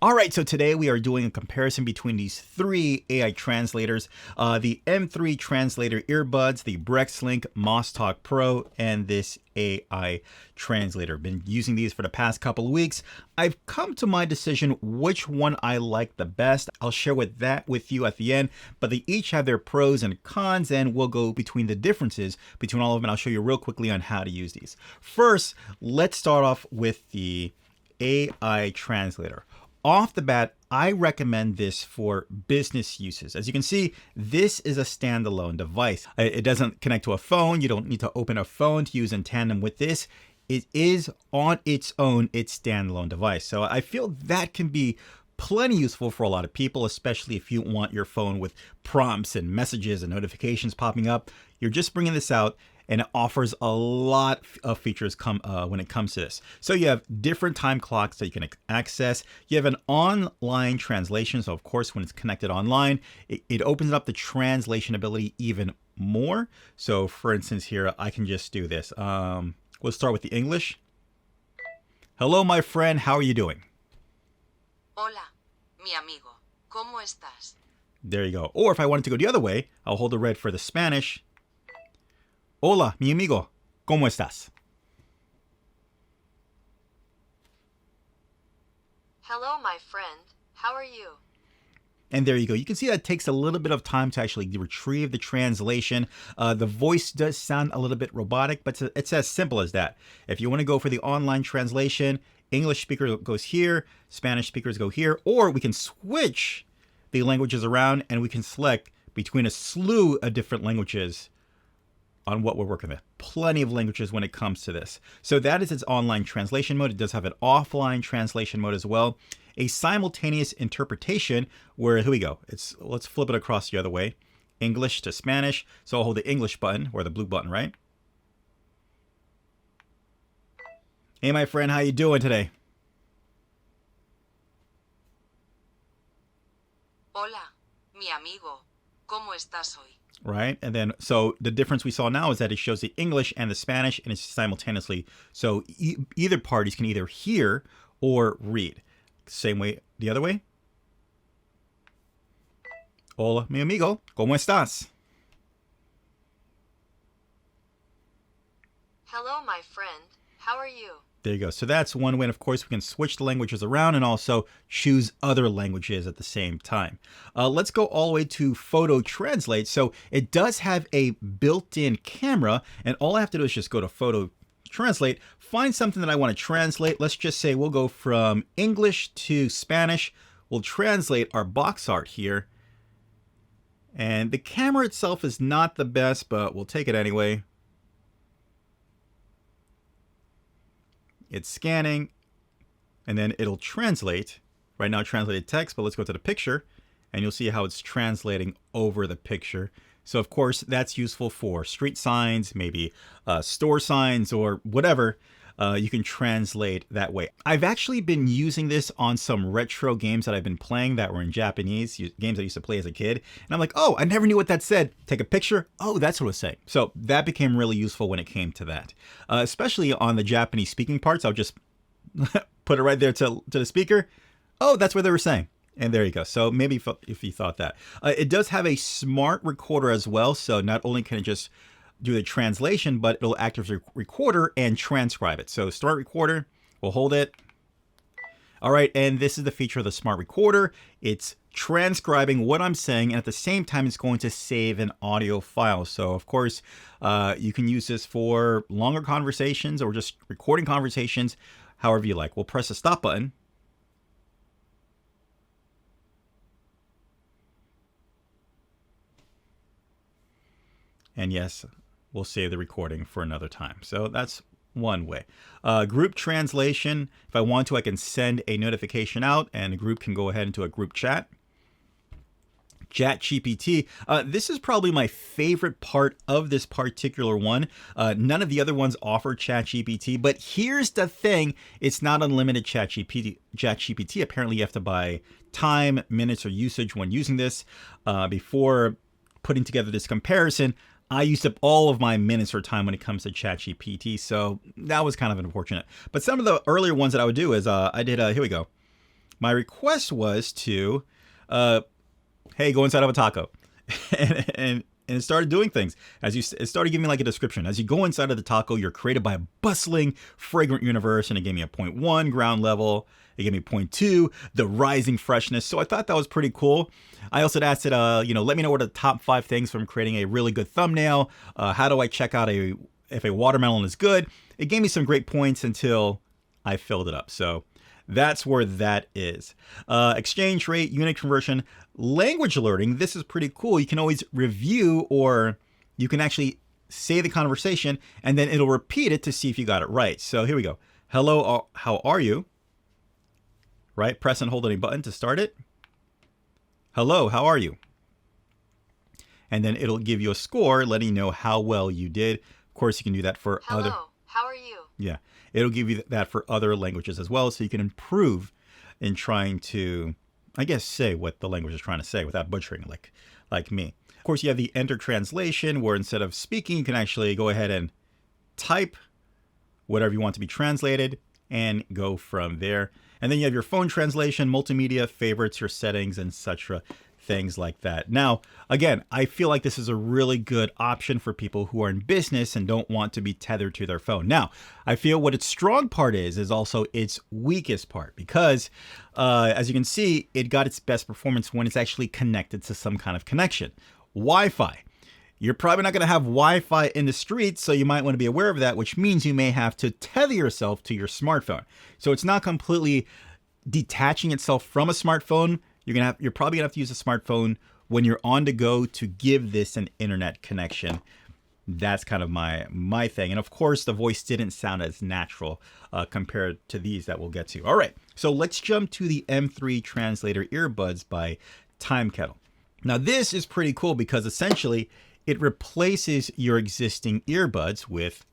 All right, so today we are doing a comparison between these three AI translators, the M3 translator earbuds, the Brexlink Mosstalk Pro, and this AI translator. Been using these for the past couple of weeks. I've come to my decision which one I like the best. I'll share that with you at the end, but they each have their pros and cons, and we'll go between the differences between all of them, and I'll show you real quickly on how to use these. First, let's start off with the AI translator. Off the bat, I recommend this for business uses. As you can see, this is a standalone device. It doesn't connect to a phone. You don't need to open a phone to use in tandem with this. It is on its own, its standalone device. So I feel that can be plenty useful for a lot of people, especially if you want your phone with prompts and messages and notifications popping up. You're just bringing this out, and it offers a lot of features when it comes to this. So you have different time clocks that you can access. You have an online translation. So of course, when it's connected online, it opens up the translation ability even more. So for instance, here, I can just do this. We'll start with the English. Hello, my friend. How are you doing? Hola, mi amigo. ¿Cómo estás? There you go. Or if I wanted to go the other way, I'll hold the red for the Spanish. Hola, mi amigo. ¿Cómo estás? Hello, my friend. How are you? And there you go. You can see that it takes a little bit of time to actually retrieve the translation. The voice does sound a little bit robotic, but it's as simple as that. If you want to go for the online translation, English speaker goes here, Spanish speakers go here, or we can switch the languages around and we can select between a slew of different languages on what we're working with. Plenty of languages when it comes to this. So that is its online translation mode. It does have an offline translation mode as well. A simultaneous interpretation where, here we go. Let's flip it across the other way. English to Spanish. So I'll hold the English button, or the blue button, right? Hey, my friend, how you doing today? Hola, mi amigo. ¿Cómo estás hoy? Right, and then so the difference we saw now is that it shows the English and the Spanish, and it's simultaneously. So either parties can either hear or read. Same way the other way. Hola, mi amigo, ¿cómo estás? Hello, my friend. How are you? There you go. So that's one way. And of course, we can switch the languages around and also choose other languages at the same time. Let's go all the way to Photo Translate. So it does have a built-in camera, and all I have to do is just go to Photo Translate, find something that I want to translate. Let's just say we'll go from English to Spanish. We'll translate our box art here. And the camera itself is not the best, but we'll take it anyway. It's scanning, and then it'll translate. Right now, translated text, but let's go to the picture, and you'll see how it's translating over the picture. So, of course, that's useful for street signs, maybe store signs, or whatever. You can translate that way. I've actually been using this on some retro games that I've been playing that were in Japanese, games I used to play as a kid. And I'm like, oh, I never knew what that said. Take a picture. Oh, that's what it was saying. So that became really useful when it came to that. Especially on the Japanese speaking parts, I'll just put it right there to the speaker. Oh, that's what they were saying. And there you go. So maybe if you thought that. It does have a smart recorder as well. So not only can it just do the translation, but it'll act as a recorder and transcribe it. So start recorder, we'll hold it. All right, and this is the feature of the smart recorder. It's transcribing what I'm saying, and at the same time, it's going to save an audio file. So of course, you can use this for longer conversations or just recording conversations, however you like. We'll press the stop button. And yes, we'll save the recording for another time. So that's one way. Group translation. If I want to, I can send a notification out and a group can go ahead into a group chat. ChatGPT. This is probably my favorite part of this particular one. None of the other ones offer ChatGPT, but here's the thing. It's not unlimited ChatGPT. Apparently you have to buy time, minutes, or usage when using this. Before putting together this comparison, I used up all of my minutes or time when it comes to ChatGPT, so that was kind of unfortunate. But some of the earlier ones that I would do is I did, here we go. my request was to, hey, go inside of a taco. and it started doing things. It started giving me like a description. As you go inside of the taco, you're created by a bustling, fragrant universe. And it gave me a 0.1 ground level. It gave me 0.2, the rising freshness. So I thought that was pretty cool. I also asked it, let me know what are the top 5 things from creating a really good thumbnail. How do I check out if a watermelon is good? It gave me some great points until I filled it up. So that's where that is. Exchange rate, unit conversion, language alerting. This is pretty cool. You can always review, or you can actually say the conversation and then it'll repeat it to see if you got it right. So here we go. Hello, how are you? Right? Press and hold any button to start it. Hello, how are you? And then it'll give you a score letting you know how well you did. Of course, you can do that for other. Hello, how are you? Yeah, it'll give you that for other languages as well. So you can improve in trying to, I guess, say what the language is trying to say without butchering like me. Of course, you have the enter translation where instead of speaking, you can actually go ahead and type whatever you want to be translated and go from there. And then you have your phone translation, multimedia, favorites, your settings, and etc. Things like that. Now, again, I feel like this is a really good option for people who are in business and don't want to be tethered to their phone. Now, I feel what its strong part is also its weakest part, because as you can see, it got its best performance when it's actually connected to some kind of connection. Wi-Fi. You're probably not going to have Wi-Fi in the streets, so you might want to be aware of that, which means you may have to tether yourself to your smartphone. So it's not completely detaching itself from a smartphone. You're probably gonna have to use a smartphone when you're on the go to give this an internet connection. That's kind of my thing. And of course, the voice didn't sound as natural compared to these that we'll get to. All right, so let's jump to the M3 Translator earbuds by TimeKettle. Now this is pretty cool because essentially it replaces your existing earbuds with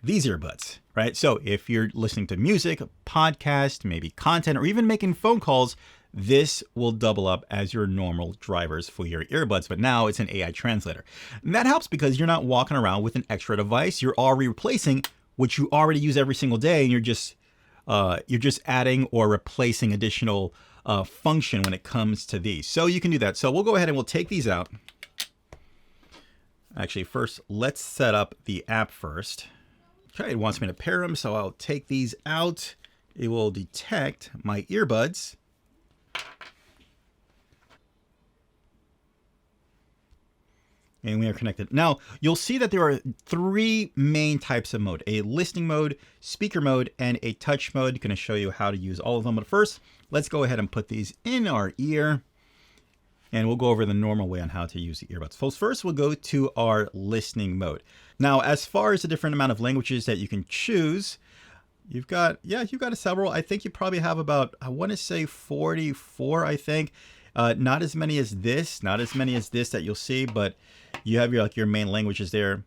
these earbuds, right? So if you're listening to music, podcast, maybe content, or even making phone calls, this will double up as your normal drivers for your earbuds, but now it's an AI translator. And that helps because you're not walking around with an extra device. You're already replacing what you already use every single day, and you're just adding or replacing additional function when it comes to these. So you can do that. So we'll go ahead and we'll take these out. Actually, first, let's set up the app first. Okay, it wants me to pair them, so I'll take these out. It will detect my earbuds. And we are connected. Now, you'll see that there are 3 main types of mode: a listening mode, speaker mode, and a touch mode. I'm going to show you how to use all of them. But first, let's go ahead and put these in our ear. And we'll go over the normal way on how to use the earbuds. So first, we'll go to our listening mode. Now, as far as the different amount of languages that you can choose, you've got several. I think you probably have about, I want to say 44, I think. Not as many as this that you'll see, but you have your main languages there.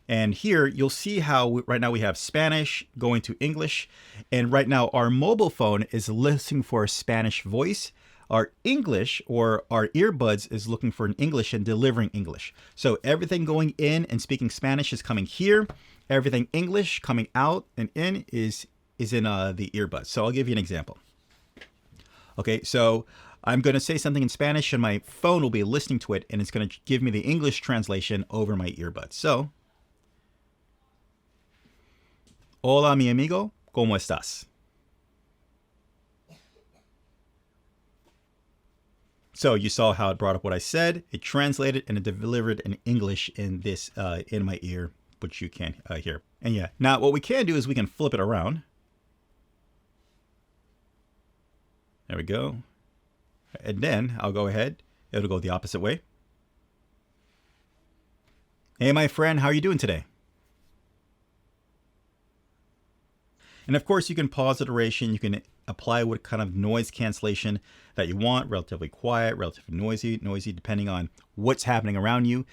And here you'll see how right now we have Spanish going to English. And right now our mobile phone is listening for a Spanish voice. Our English, or our earbuds, is looking for an English and delivering English. So everything going in and speaking Spanish is coming here. Everything English coming out and in is in the earbuds. So I'll give you an example. Okay, so I'm going to say something in Spanish and my phone will be listening to it, and it's going to give me the English translation over my earbuds. So, hola mi amigo, ¿cómo estás? So you saw how it brought up what I said, it translated, and it delivered in English in this in my ear, which you can hear. And yeah, now what we can do is we can flip it around. There we go. And then I'll go ahead. It'll go the opposite way. Hey, my friend, how are you doing today? And of course, you can pause the duration. You can apply what kind of noise cancellation that you want, relatively quiet, relatively noisy, depending on what's happening around you.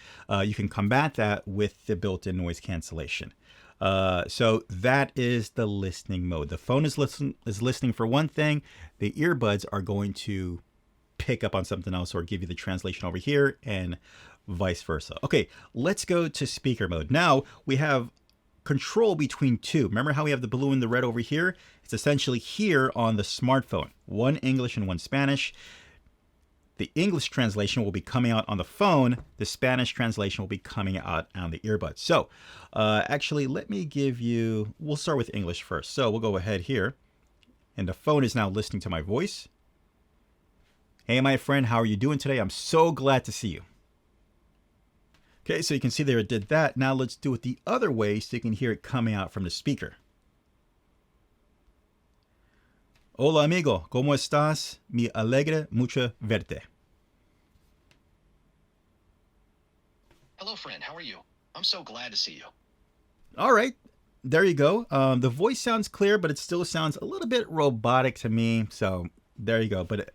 You can combat that with the built-in noise cancellation. So that is the listening mode. The phone is listening for one thing. The earbuds are going to pick up on something else or give you the translation over here and vice versa. Okay, let's go to speaker mode. Now we have control between two. Remember how we have the blue and the red over here? It's essentially here on the smartphone. One English and one Spanish. The English translation will be coming out on the phone. The Spanish translation will be coming out on the earbuds. So actually, let me give you, we'll start with English first. So we'll go ahead here. And the phone is now listening to my voice. Hey, my friend, how are you doing today? I'm so glad to see you. Okay, so you can see there it did that. Now let's do it the other way so you can hear it coming out from the speaker. Hola amigo, ¿cómo estás? Me alegra mucho verte. Hello friend, how are you? I'm so glad to see you. All right, there you go. The voice sounds clear, but it still sounds a little bit robotic to me. So there you go. But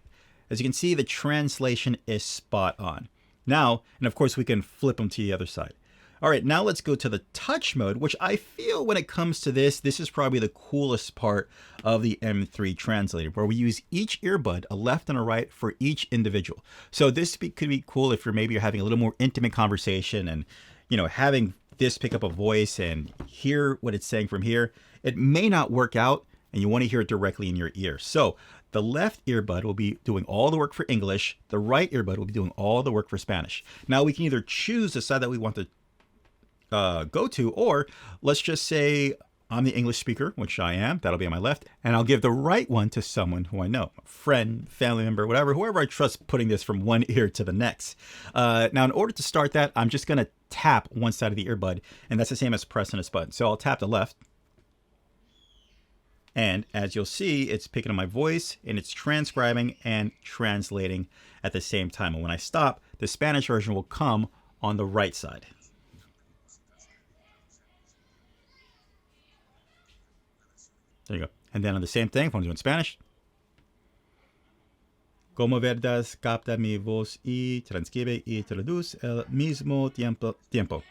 as you can see, the translation is spot on. Now, and of course we can flip them to the other side. All right, now let's go to the touch mode, which I feel when it comes to this is probably the coolest part of the M3 translator, where we use each earbud, a left and a right, for each individual. So this could be cool if you're having a little more intimate conversation and, having this pick up a voice and hear what it's saying from here. It may not work out and you want to hear it directly in your ear. So the left earbud will be doing all the work for English. The right earbud will be doing all the work for Spanish. Now we can either choose the side that we want to go to, or let's just say I'm the English speaker, which I am. That'll be on my left, and I'll give the right one to someone who I know, a friend, family member, whoever I trust, putting this from one ear to the next. Now, in order to start that, I'm just going to tap one side of the earbud, and that's the same as pressing this button. So I'll tap the left, and as you'll see, it's picking up my voice, and it's transcribing and translating at the same time. And when I stop, the Spanish version will come on the right side. There you go. And then on the same thing, if I'm doing Spanish. Como verdas capta mi voz y transcribe y traduce al mismo tiempo.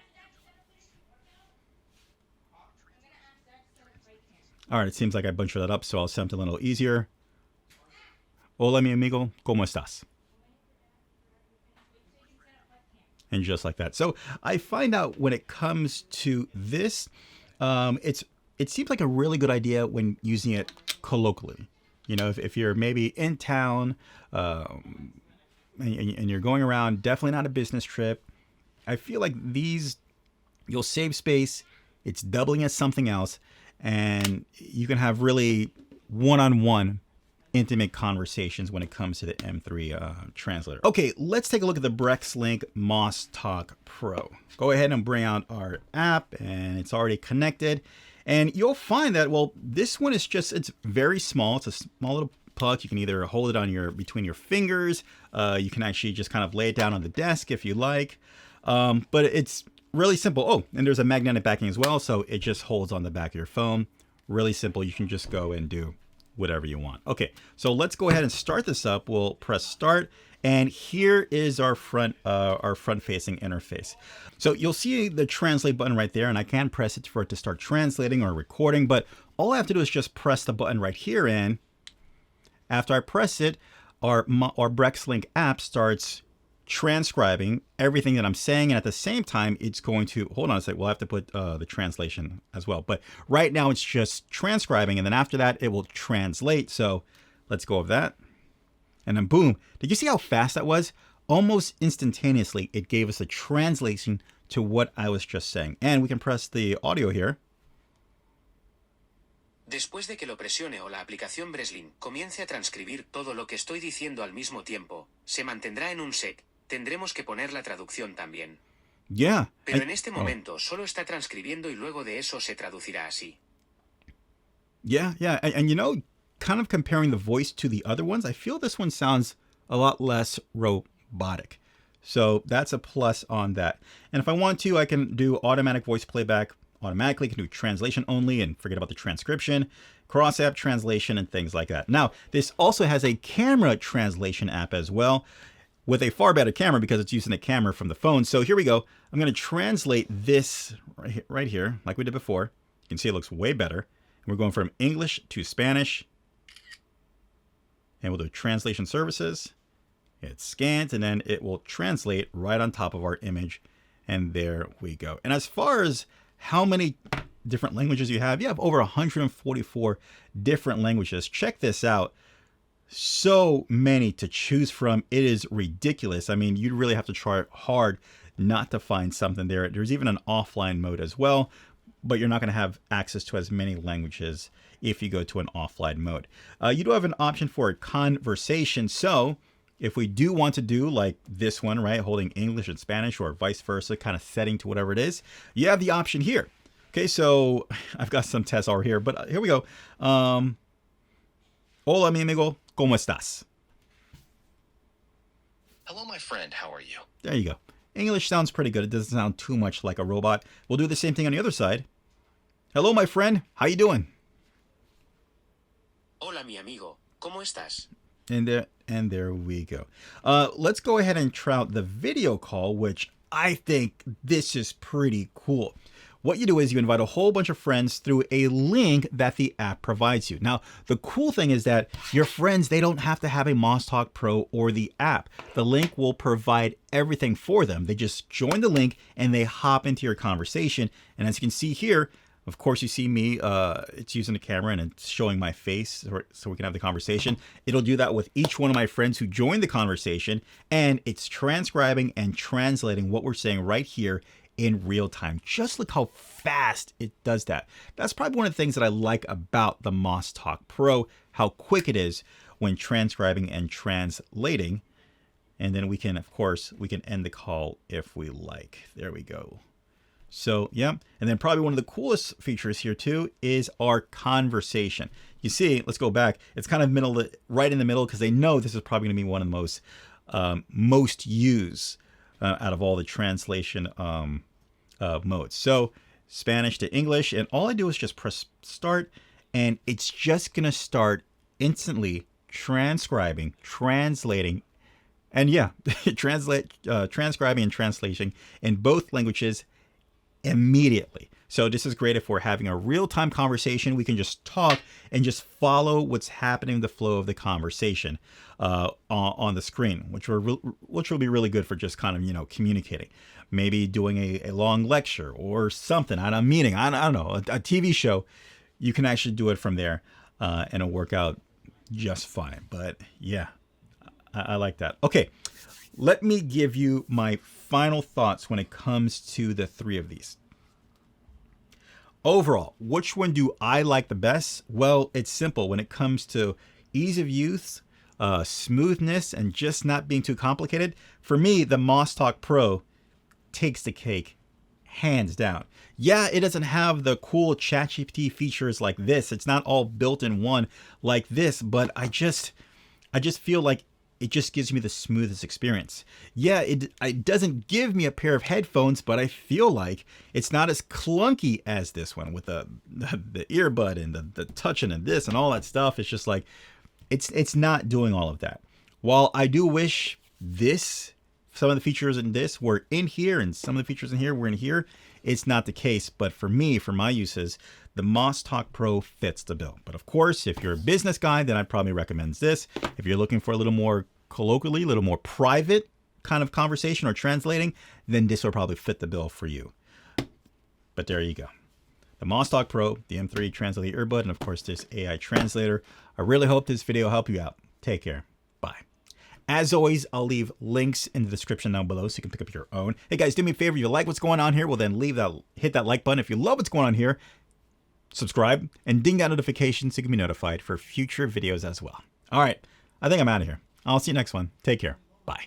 All right, it seems like I butchered that up, so I'll send it a little easier. Hola, mi amigo, ¿cómo estás? And just like that. So I find out when it comes to this, it seems like a really good idea when using it colloquially. If you're maybe in town and you're going around, definitely not a business trip. I feel like you'll save space. It's doubling as something else. And you can have really one-on-one intimate conversations when it comes to the M3 translator. Okay, let's take a look at the Brexlink Mosstalk Pro. Go ahead and bring out our app, and it's already connected. And you'll find that, well, this one is it's very small. It's a small little puck. You can either hold it between your fingers. You can actually just kind of lay it down on the desk if you like. But it's really simple. Oh, and there's a magnetic backing as well. So it just holds on the back of your phone. Really simple. You can just go and do whatever you want. Okay, so let's go ahead and start this up. We'll press start. And here is our front-facing interface. So you'll see the translate button right there, and I can press it for it to start translating or recording, but all I have to do is just press the button right here, and after I press it, our Brexlink app starts transcribing everything that I'm saying, and at the same time, it's going to, hold on a sec, we'll have to put the translation as well. But right now, it's just transcribing, and then after that, it will translate. So let's go with that. And then boom, did you see how fast that was? Almost instantaneously, it gave us a translation to what I was just saying. And we can press the audio here. Después de que lo presione o la aplicación Brexlink comience a transcribir todo lo que estoy diciendo al mismo tiempo, se mantendrá en un sec. Tendremos que poner la traducción también. Yeah. Pero en este momento solo está transcribiendo y luego de eso se traducirá así. Yeah. And kind of comparing the voice to the other ones, I feel this one sounds a lot less robotic. So that's a plus on that. And if I want to, I can do automatic voice playback automatically. I can do translation only and forget about the transcription, cross-app translation, and things like that. Now, this also has a camera translation app as well, with a far better camera because it's using the camera from the phone. So here we go. I'm going to translate this right here, like we did before. You can see it looks way better. And we're going from English to Spanish. And we'll do translation services. It scans, and then it will translate right on top of our image. And there we go. And as far as how many different languages you have over 144 different languages. Check this out. So many to choose from. It is ridiculous. I mean, you really have to try hard not to find something there. There's even an offline mode as well, but you're not going to have access to as many languages if you go to an offline mode. You do have an option for a conversation. So if we do want to do like this one, right, holding English and Spanish or vice versa, kind of setting to whatever it is, you have the option here. Okay, so I've got some tests over here, but here we go. Hola, mi amigo, ¿cómo estás? Hello, my friend. How are you? There you go. English sounds pretty good. It doesn't sound too much like a robot. We'll do the same thing on the other side. Hello, my friend. How you doing? Hola, mi amigo. ¿Cómo estás? And there we go. Let's go ahead and try out the video call, which I think this is pretty cool. What you do is you invite a whole bunch of friends through a link that the app provides you. Now, the cool thing is that your friends, they don't have to have a Mosstalk Pro or the app. The link will provide everything for them. They just join the link and they hop into your conversation. And as you can see here, of course, you see me, it's using the camera and it's showing my face so we can have the conversation. It'll do that with each one of my friends who joined the conversation, and it's transcribing and translating what we're saying right here in real time. Just look how fast it does that. That's probably one of the things that I like about the Mosstalk Pro, how quick it is when transcribing and translating. And then we can, of course, we can end the call if we like. There we go. So, yeah. And then probably one of the coolest features here too is our conversation. You see, let's go back. It's kind of right in the middle because they know this is probably going to be one of the most used out of all the translation modes. So Spanish to English, and all I do is just press start, and it's just going to start instantly transcribing, translating, and yeah, transcribing and translating in both languages immediately. So this is great if we're having a real-time conversation. We can just talk and just follow what's happening, the flow of the conversation on the screen, which will be really good for just kind of, communicating. Maybe doing a long lecture or something at a meeting. I don't know, a TV show. You can actually do it from there and it'll work out just fine. But yeah, I like that. Okay, let me give you my final thoughts when it comes to the three of these. Overall, which one do I like the best? Well, it's simple. When it comes to ease of use, smoothness, and just not being too complicated, for me, the Mosstalk Pro takes the cake, hands down. Yeah, it doesn't have the cool ChatGPT features like this. It's not all built in one like this, but I just feel like it just gives me the smoothest experience. Yeah, it doesn't give me a pair of headphones, but I feel like it's not as clunky as this one with the earbud and the touching and this and all that stuff. It's just like, it's not doing all of that. While I do wish some of the features in this were in here and some of the features in here were in here, it's not the case. But for me, for my uses, the Mosstalk Pro fits the bill. But of course, if you're a business guy, then I'd probably recommend this. If you're looking for a little more colloquially, a little more private kind of conversation or translating, then this will probably fit the bill for you. But there you go. The Mosstalk Pro, the M3 Translator earbud, and of course this AI translator. I really hope this video helped you out. Take care. Bye. As always, I'll leave links in the description down below so you can pick up your own. Hey guys, do me a favor. If you like what's going on here, well then hit that like button. If you love what's going on here, subscribe and ding that notification so you can be notified for future videos as well. All right, I think I'm out of here. I'll see you next one. Take care. Bye.